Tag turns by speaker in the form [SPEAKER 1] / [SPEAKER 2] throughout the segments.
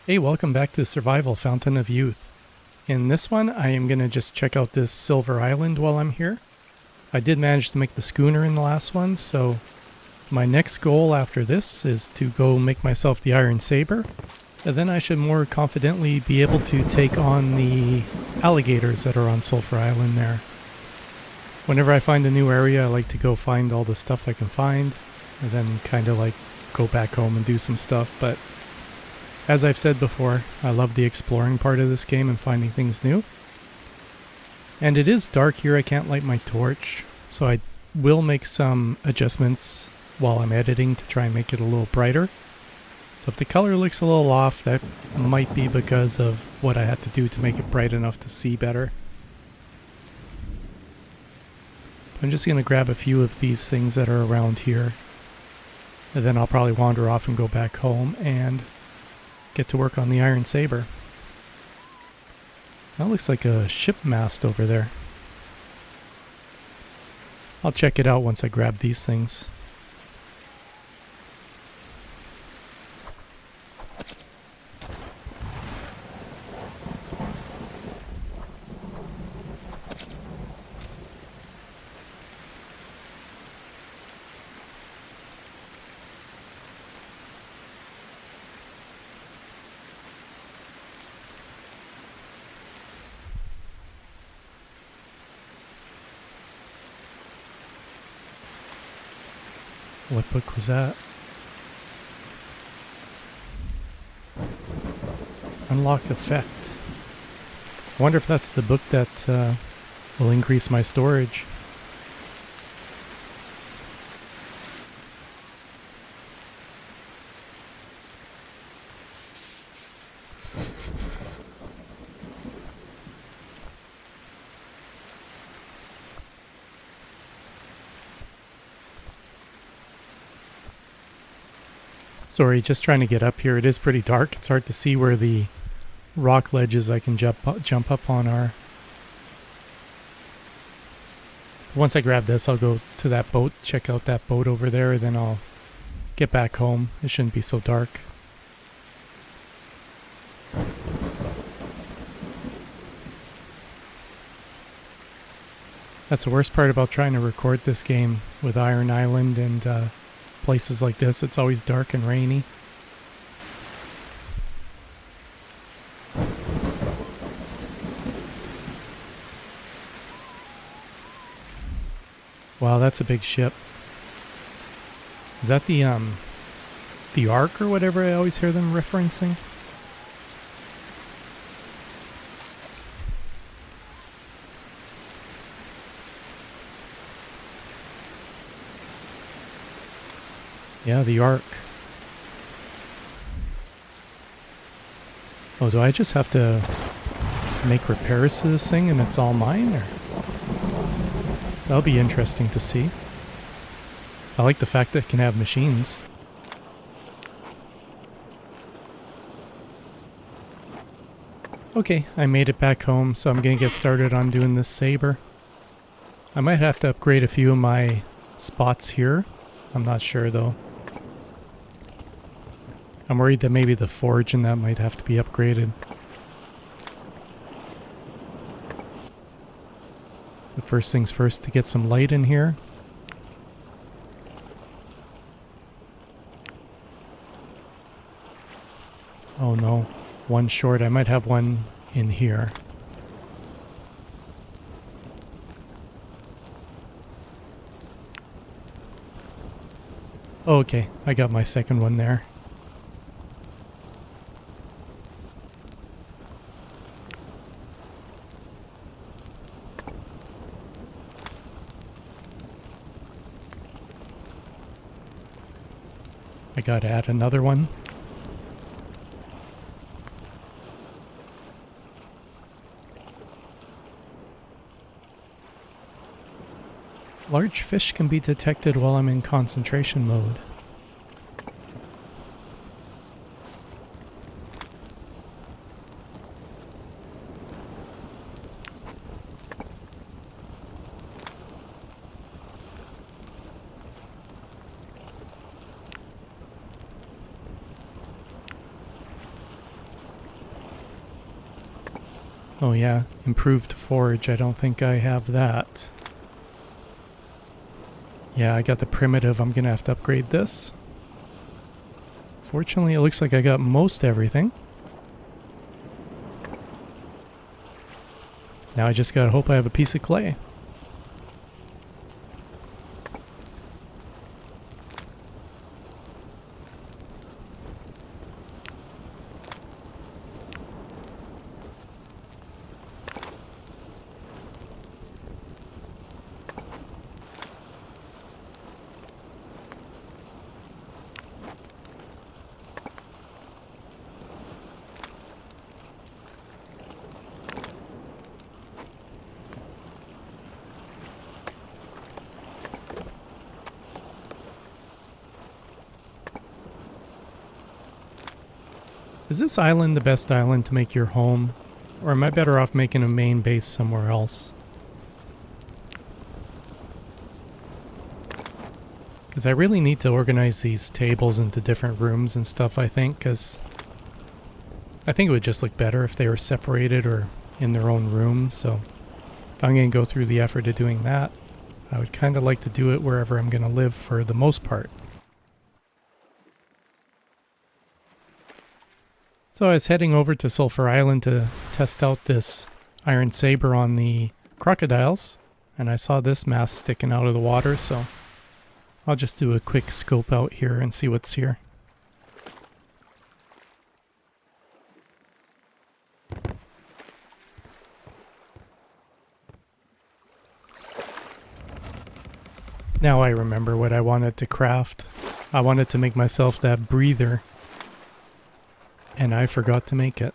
[SPEAKER 1] Hey, welcome back to Survival Fountain of Youth. In this one, I am going to just check out this Silver Island while I'm here. I did manage to make the schooner in the last one, so my next goal after this is to go make myself the Iron Saber, and then I should more confidently be able to take on the alligators that are on Sulphur Island there. Whenever I find a new area, I like to go find all the stuff I can find, and then kind of like go back home and do some stuff, but as I've said before, I love the exploring part of this game and finding things new. And it is dark here, I can't light my torch, so I will make some adjustments while I'm editing to try and make it a little brighter. So if the color looks a little off, that might be because of what I had to do to make it bright enough to see better. I'm just going to grab a few of these things that are around here, and then I'll probably wander off and go back home and get to work on the Iron Saber. That looks like a ship mast over there. I'll check it out once I grab these things. What book was that? Unlock effect. I wonder if that's the book that will increase my storage. Sorry, just trying to get up here. It is pretty dark. It's hard to see where the rock ledges I can jump up on are. Once I grab this, I'll go to that boat, check out that boat over there, then I'll get back home. It shouldn't be so dark. That's the worst part about trying to record this game with Iron Island and places like this. It's always dark and rainy. Wow, that's a big ship. Is that the Ark or whatever I always hear them referencing? Yeah, the Ark. Oh, do I just have to make repairs to this thing and it's all mine? Or that'll be interesting to see. I like the fact that it can have machines. Okay, I made it back home, so I'm gonna get started on doing this saber. I might have to upgrade a few of my spots here. I'm not sure though. I'm worried that maybe the forge and that might have to be upgraded. But first things first, to get some light in here. Oh no, one short. I might have one in here. Okay, I got my second one there. I gotta add another one. Large fish can be detected while I'm in concentration mode. Oh yeah, improved forge. I don't think I have that. Yeah, I got the primitive. I'm gonna have to upgrade this. Fortunately, it looks like I got most everything. Now I just gotta hope I have a piece of clay. Is this island the best island to make your home? Or am I better off making a main base somewhere else? Because I really need to organize these tables into different rooms and stuff, I think, because I think it would just look better if they were separated or in their own room. So if I'm going to go through the effort of doing that, I would kind of like to do it wherever I'm going to live for the most part. So I was heading over to Sulphur Island to test out this iron saber on the crocodiles, and I saw this mask sticking out of the water, so I'll just do a quick scope out here and see what's here. Now I remember what I wanted to craft. I wanted to make myself that breather, and I forgot to make it.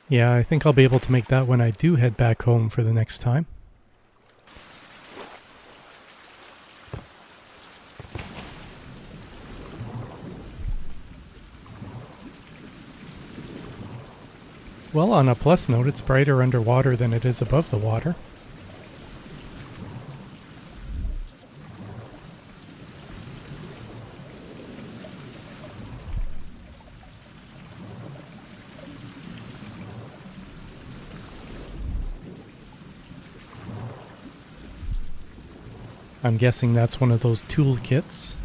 [SPEAKER 1] Yeah, I think I'll be able to make that when I do head back home for the next time. Well, on a plus note, it's brighter underwater than it is above the water. I'm guessing that's one of those tool kits.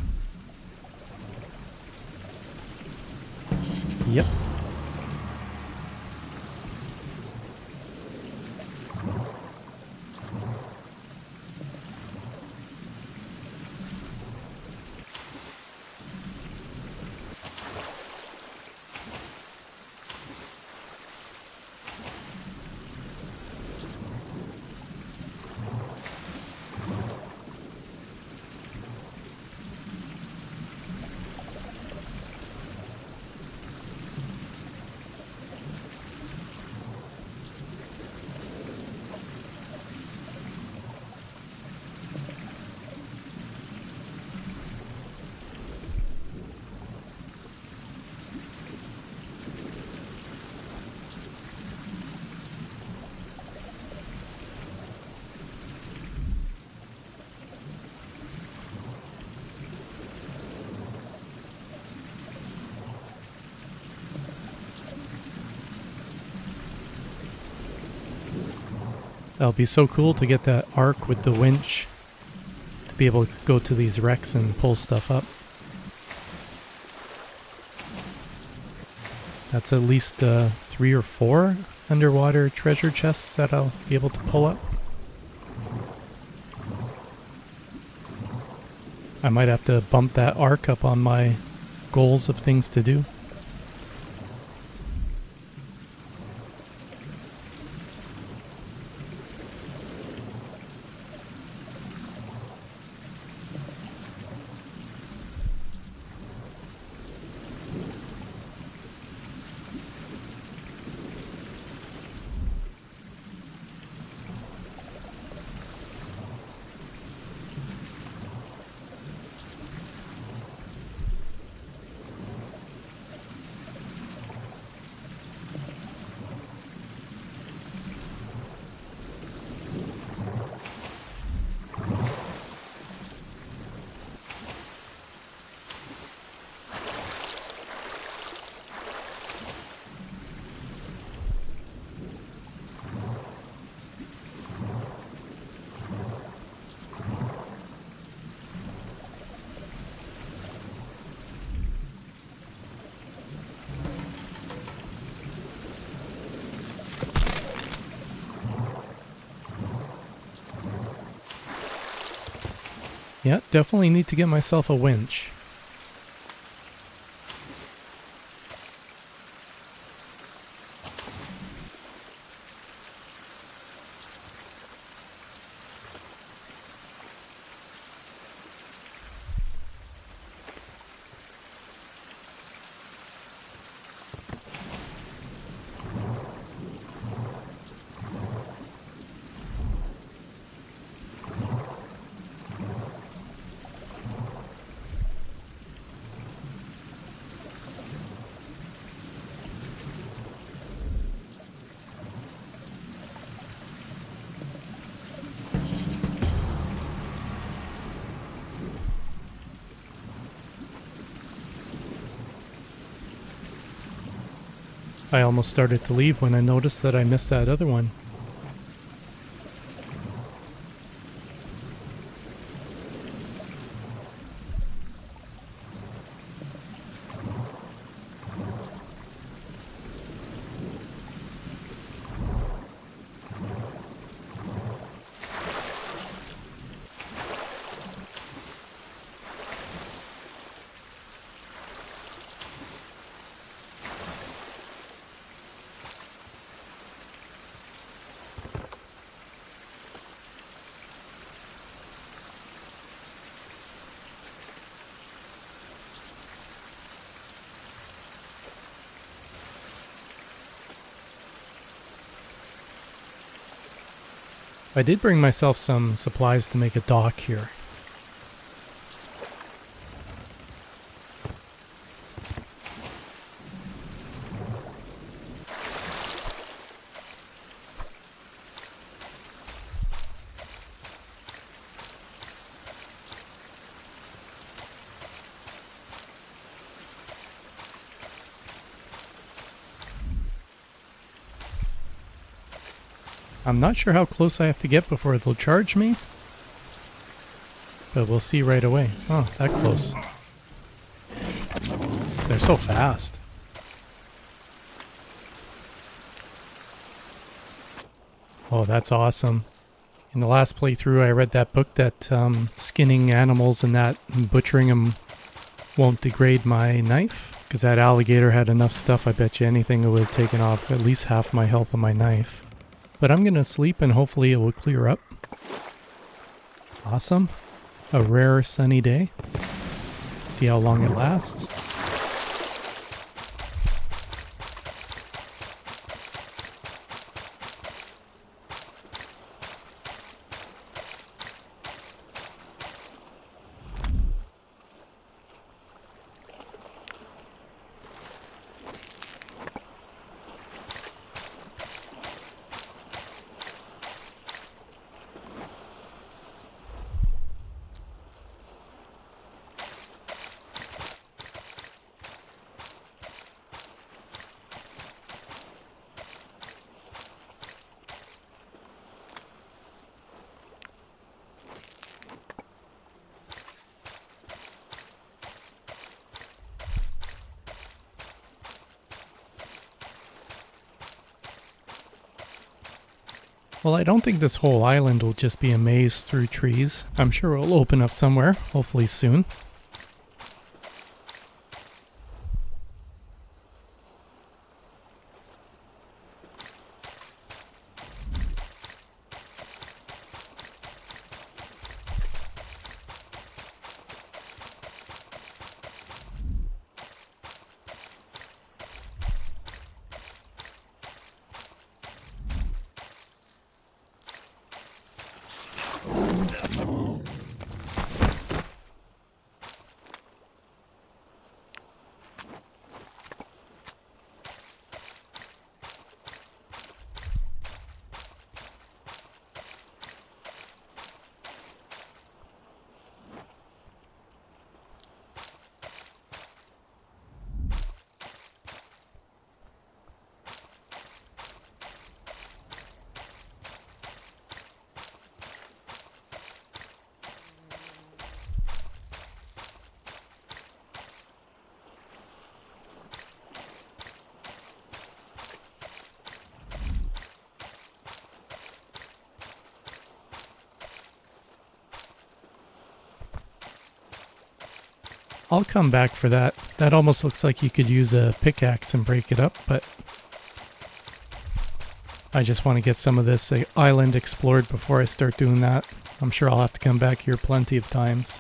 [SPEAKER 1] Yep. That'll be so cool to get that arc with the winch to be able to go to these wrecks and pull stuff up. That's at least 3 or 4 underwater treasure chests that I'll be able to pull up. I might have to bump that arc up on my goals of things to do. Yeah, definitely need to get myself a winch. I almost started to leave when I noticed that I missed that other one. I did bring myself some supplies to make a dock here. I'm not sure how close I have to get before they'll charge me, but we'll see right away. Oh, that close. They're so fast. Oh, that's awesome. In the last playthrough, I read that book that skinning animals and that and butchering them won't degrade my knife. Because that alligator had enough stuff, I bet you anything it would have taken off at least half my health on my knife. But I'm going to sleep and hopefully it will clear up. Awesome. A rare sunny day. See how long it lasts. Well, I don't think this whole island will just be a maze through trees. I'm sure it'll open up somewhere, hopefully soon. I'll come back for that. That almost looks like you could use a pickaxe and break it up, but I just want to get some of this island explored before I start doing that. I'm sure I'll have to come back here plenty of times.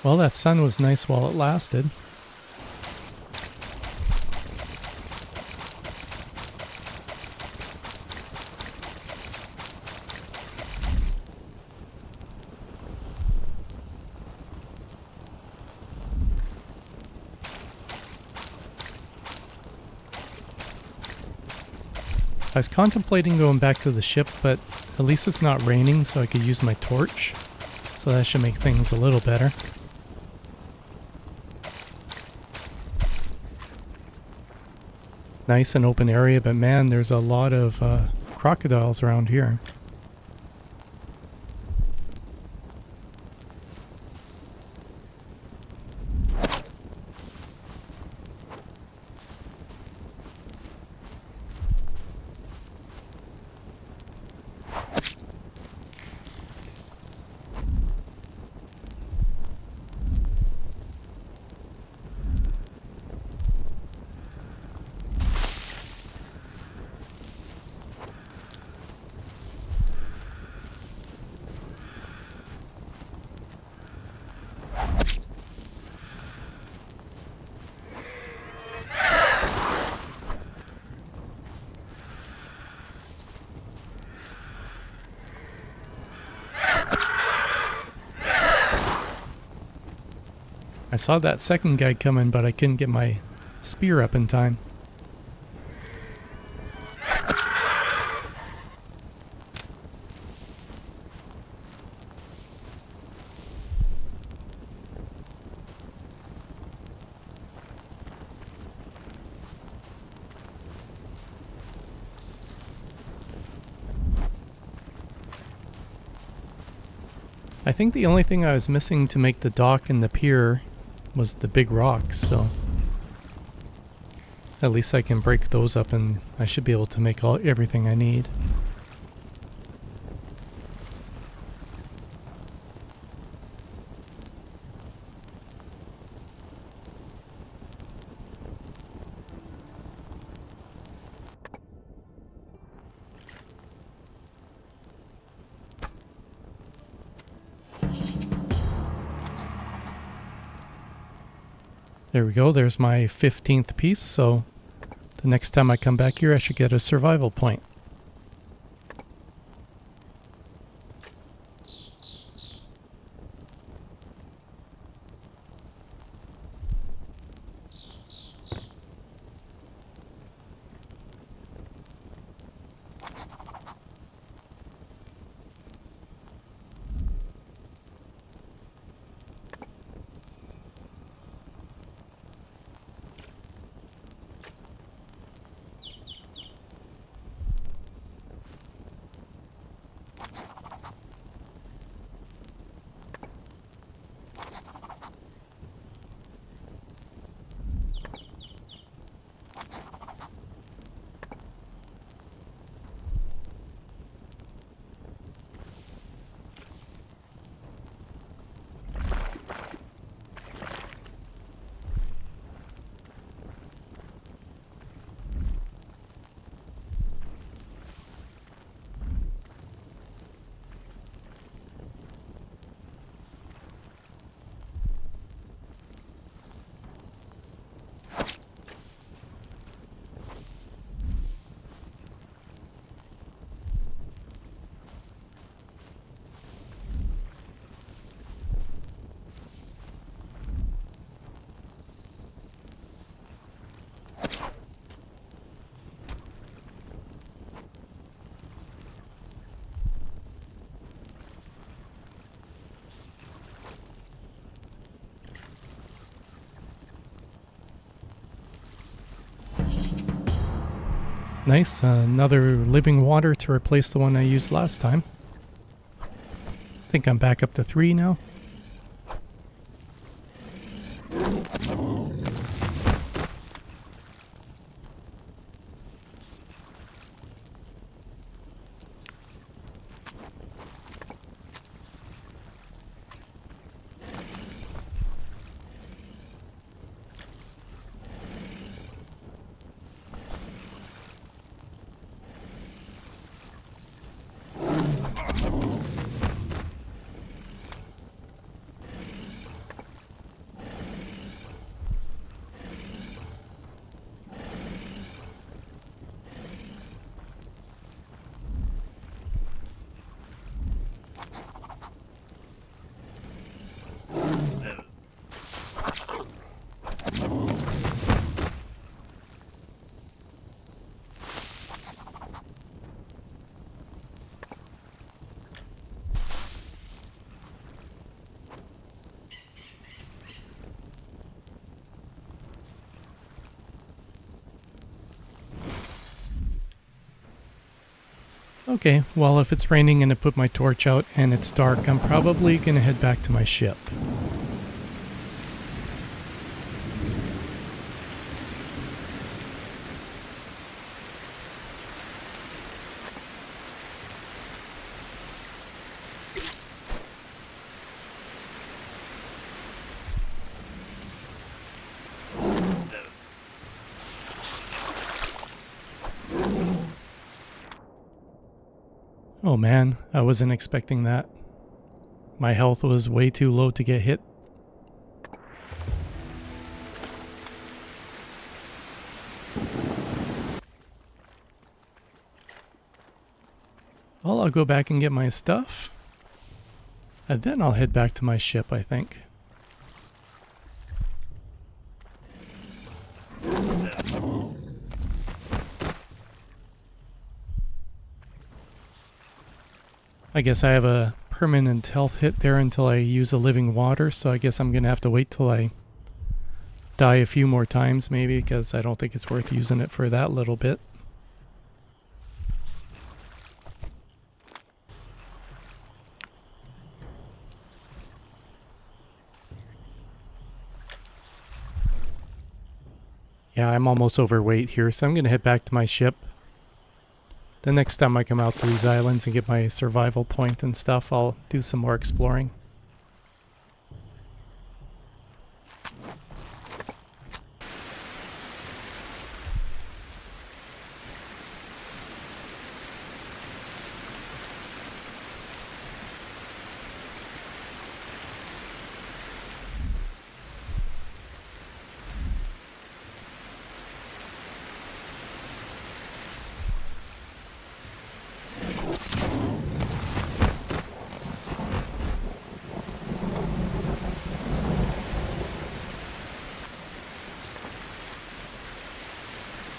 [SPEAKER 1] Well, that sun was nice while it lasted. I was contemplating going back to the ship, but at least it's not raining, so I could use my torch. So that should make things a little better. Nice and open area, but man, there's a lot of crocodiles around here. I saw that second guy coming, but I couldn't get my spear up in time. I think the only thing I was missing to make the dock and the pier was the big rocks, so at least I can break those up and I should be able to make everything I need. There we go, there's my 15th piece, so the next time I come back here I should get a survival point. Nice, another living water to replace the one I used last time. I think I'm back up to 3 now. Okay, well if it's raining and I put my torch out and it's dark, I'm probably gonna head back to my ship. Oh man, I wasn't expecting that. My health was way too low to get hit. Well, I'll go back and get my stuff. And then I'll head back to my ship, I think. I guess I have a permanent health hit there until I use a living water, so I guess I'm gonna have to wait till I die a few more times maybe, because I don't think it's worth using it for that little bit. Yeah, I'm almost overweight here, so I'm gonna head back to my ship. The next time I come out to these islands and get my survival point and stuff, I'll do some more exploring.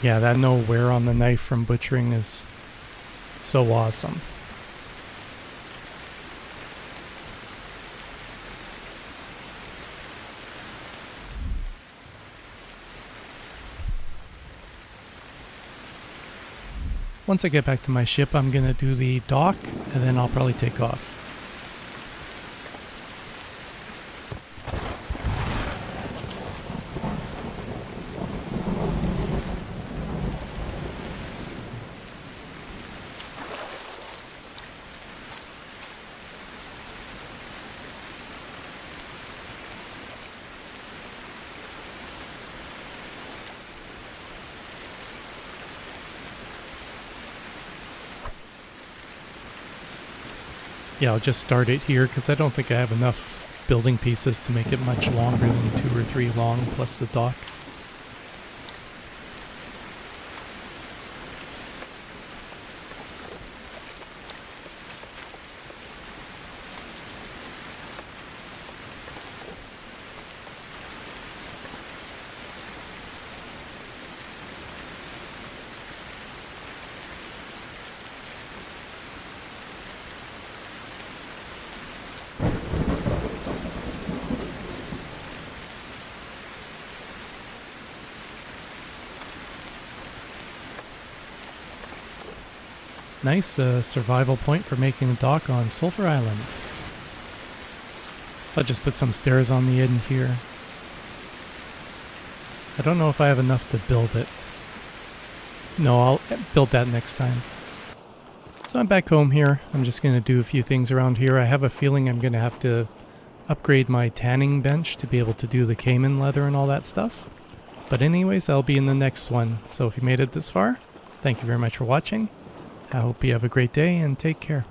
[SPEAKER 1] Yeah, that no wear on the knife from butchering is so awesome. Once I get back to my ship, I'm gonna do the dock, and then I'll probably take off. Yeah, I'll just start it here because I don't think I have enough building pieces to make it much longer than 2 or 3 long plus the dock. Nice survival point for making a dock on Sulphur Island. I'll just put some stairs on the end here. I don't know if I have enough to build it. No, I'll build that next time. So I'm back home here. I'm just going to do a few things around here. I have a feeling I'm going to have to upgrade my tanning bench to be able to do the caiman leather and all that stuff. But anyways, I'll be in the next one. So if you made it this far, thank you very much for watching. I hope you have a great day and take care.